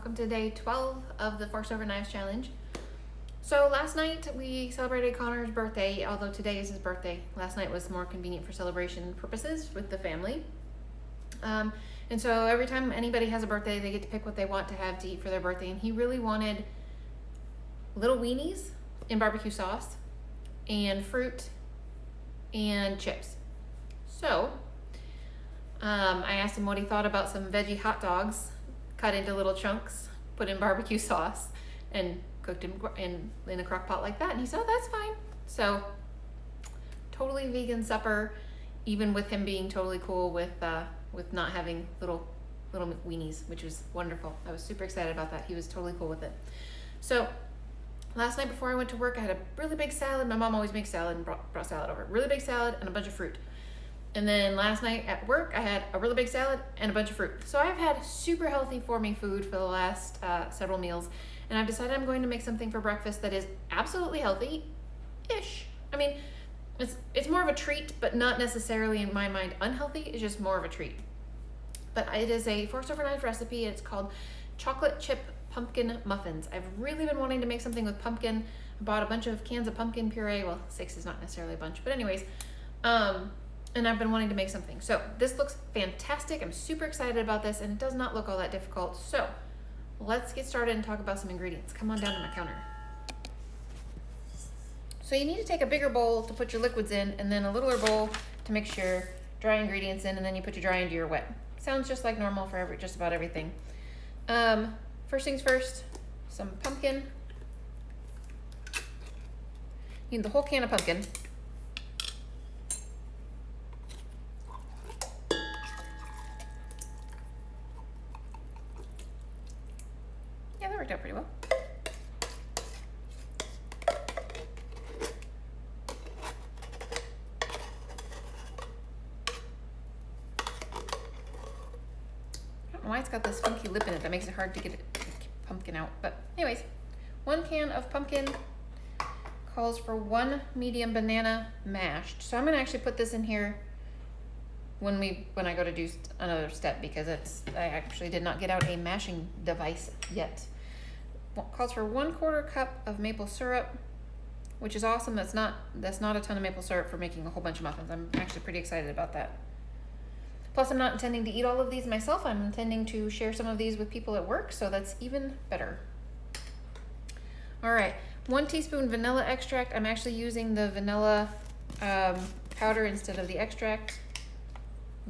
welcome to day 12 of the Forks Over Knives Challenge. So last night we celebrated Connor's birthday, although today is his birthday. Last night was more convenient for celebration purposes with the family. And so every time anybody has a birthday, they get to pick what they want to have to eat for their birthday, and he really wanted little weenies in barbecue sauce and fruit and chips. So I asked him what he thought about some veggie hot dogs cut into little chunks, put in barbecue sauce, and cooked in a crock pot like that. And he said, oh, that's fine. So totally vegan supper, even with him being totally cool with not having little weenies, which was wonderful. I was super excited about that. He was totally cool with it. So last night before I went to work, I had a really big salad. My mom always makes salad and brought salad over. Really big salad and a bunch of fruit. And then last night at work, I had a really big salad and a bunch of fruit. So I've had super healthy for me food for the last several meals. And I've decided I'm going to make something for breakfast that is absolutely healthy-ish. I mean, it's more of a treat, but not necessarily in my mind unhealthy. It's just more of a treat. But it is a Forks Over Knives recipe. It's called chocolate chip pumpkin muffins. I've really been wanting to make something with pumpkin. I bought a bunch of cans of pumpkin puree. Well, 6 is not necessarily a bunch, but anyways. And I've been wanting to make something. So this looks fantastic. I'm super excited about this, and it does not look all that difficult. So let's get started and talk about some ingredients. Come on down to my counter. So you need to take a bigger bowl to put your liquids in, and then a littler bowl to mix your dry ingredients in, and then you put your dry into your wet. Sounds just like normal for just about everything. First things first, some pumpkin. You need the whole can of pumpkin. Yeah, that worked out pretty well. I don't know why it's got this funky lip in it that makes it hard to get pumpkin out. But anyways, 1 can of pumpkin calls for 1 medium banana mashed. So I'm gonna actually put this in here when I go to do another step, because I actually did not get out a mashing device yet. Calls for 1/4 cup of maple syrup, which is awesome. That's not a ton of maple syrup for making a whole bunch of muffins. I'm actually pretty excited about that. Plus, I'm not intending to eat all of these myself. I'm intending to share some of these with people at work, so that's even better. All right, 1 teaspoon vanilla extract. I'm actually using the vanilla powder instead of the extract,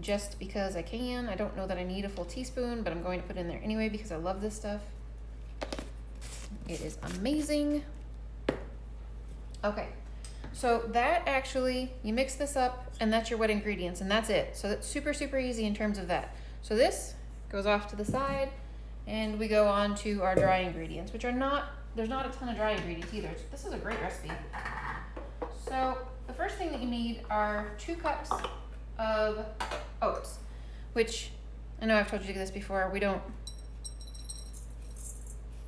just because I can. I don't know that I need a full teaspoon, but I'm going to put it in there anyway because I love this stuff. It is amazing. Okay, so that actually, you mix this up and that's your wet ingredients, and that's it. So that's super, super easy in terms of that. So this goes off to the side, and we go on to our dry ingredients, which are there's not a ton of dry ingredients either. This is a great recipe. So the first thing that you need are 2 cups of oats, which I know I've told you this before.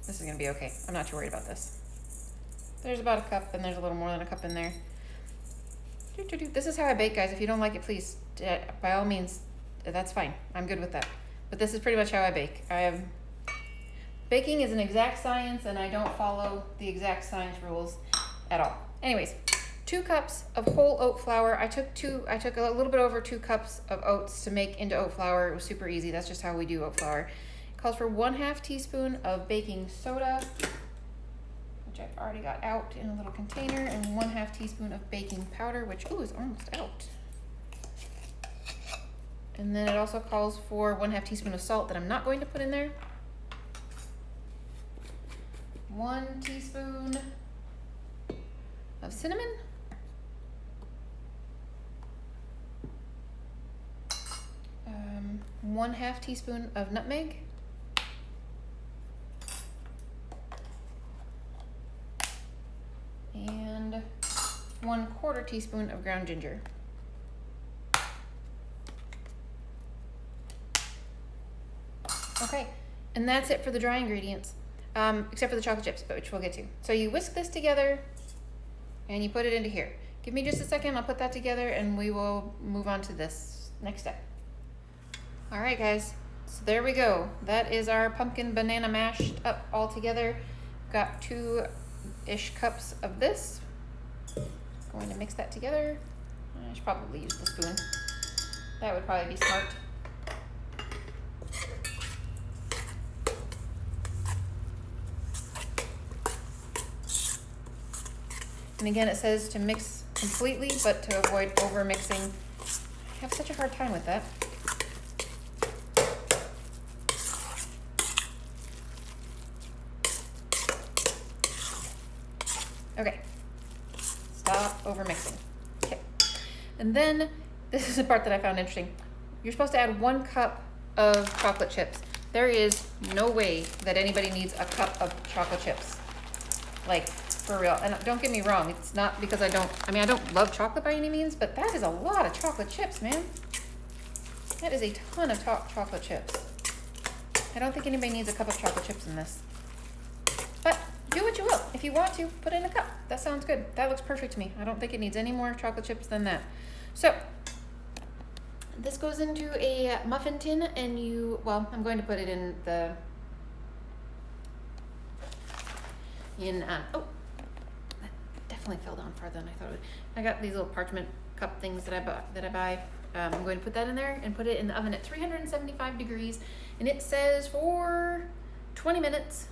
This is gonna be okay. I'm not too worried about this. There's about a cup, and there's a little more than a cup in there. This is how I bake, guys. If you don't like it, please, by all means, that's fine. I'm good with that. But this is pretty much how I bake. Baking is an exact science, and I don't follow the exact science rules at all. Anyways, 2 cups of whole oat flour. I took a little bit over 2 cups of oats to make into oat flour. It was super easy. That's just how we do oat flour. It calls for 1/2 teaspoon of baking soda, which I've already got out in a little container, and 1/2 teaspoon of baking powder, which is almost out. And then it also calls for 1/2 teaspoon of salt that I'm not going to put in there. 1 teaspoon of cinnamon. 1/2 teaspoon of nutmeg. And 1/4 teaspoon of ground ginger. Okay, and that's it for the dry ingredients, except for the chocolate chips, which we'll get to. So you whisk this together and you put it into here. Give me just a second, I'll put that together and we will move on to this next step. All right, guys. So there we go. That is our pumpkin banana mashed up all together. Got 2-ish cups of this. Going to mix that together. I should probably use the spoon. That would probably be smart. And again, it says to mix completely, but to avoid over mixing. I have such a hard time with that. Okay, stop over mixing. Okay, and then this is the part that I found interesting. You're supposed to add 1 cup of chocolate chips. There is no way that anybody needs a cup of chocolate chips. Like, for real. And don't get me wrong, it's not because I don't love chocolate by any means, but that is a lot of chocolate chips, man. That is a ton of chocolate chips. I don't think anybody needs a cup of chocolate chips in this. But do what you will. If you want to, put in a cup. That sounds good. That looks perfect to me. I don't think it needs any more chocolate chips than that. So, this goes into a muffin tin, and I'm going to put it in the, oh, that definitely fell down farther than I thought it would. I got these little parchment cup things that I buy. I'm going to put that in there and put it in the oven at 375 degrees, and it says for 20 minutes.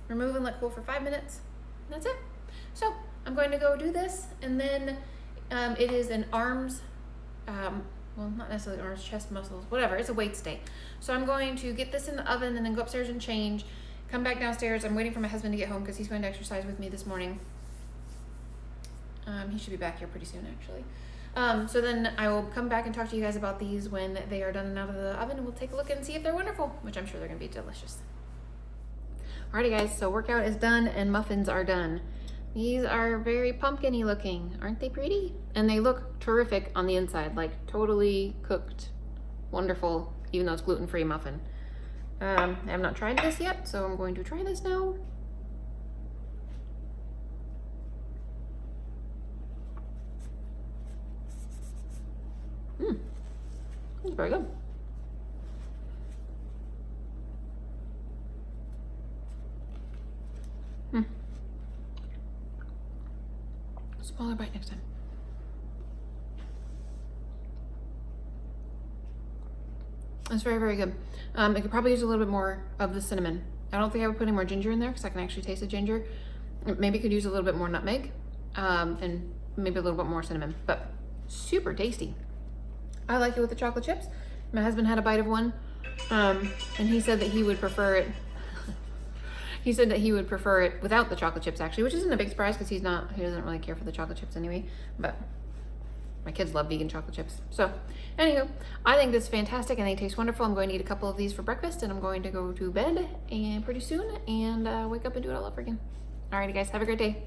Remove and let cool for 5 minutes. And that's it. So I'm going to go do this, and then it is an arms, well, not necessarily arms, chest muscles, whatever. It's a weights day. So I'm going to get this in the oven and then go upstairs and change, come back downstairs. I'm waiting for my husband to get home because he's going to exercise with me this morning. He should be back here pretty soon, actually. So then I will come back and talk to you guys about these when they are done and out of the oven, and we'll take a look and see if they're wonderful, which I'm sure they're gonna be delicious. Alrighty guys, so workout is done and muffins are done. These are very pumpkin-y looking. Aren't they pretty? And they look terrific on the inside, like totally cooked, wonderful, even though it's gluten-free muffin. I have not tried this yet, so I'm going to try this now. It's very good. Smaller bite next time. It's very, very good. I could probably use a little bit more of the cinnamon. I don't think I would put any more ginger in there because I can actually taste the ginger. Maybe could use a little bit more nutmeg, and maybe a little bit more cinnamon, but super tasty. I like it with the chocolate chips. My husband had a bite of one, and he said that he would prefer it. He said that he would prefer it without the chocolate chips, actually, which isn't a big surprise because he doesn't really care for the chocolate chips anyway. But my kids love vegan chocolate chips. So, anywho, I think this is fantastic and they taste wonderful. I'm going to eat a couple of these for breakfast, and I'm going to go to bed and pretty soon and wake up and do it all over again. Alrighty, guys, have a great day.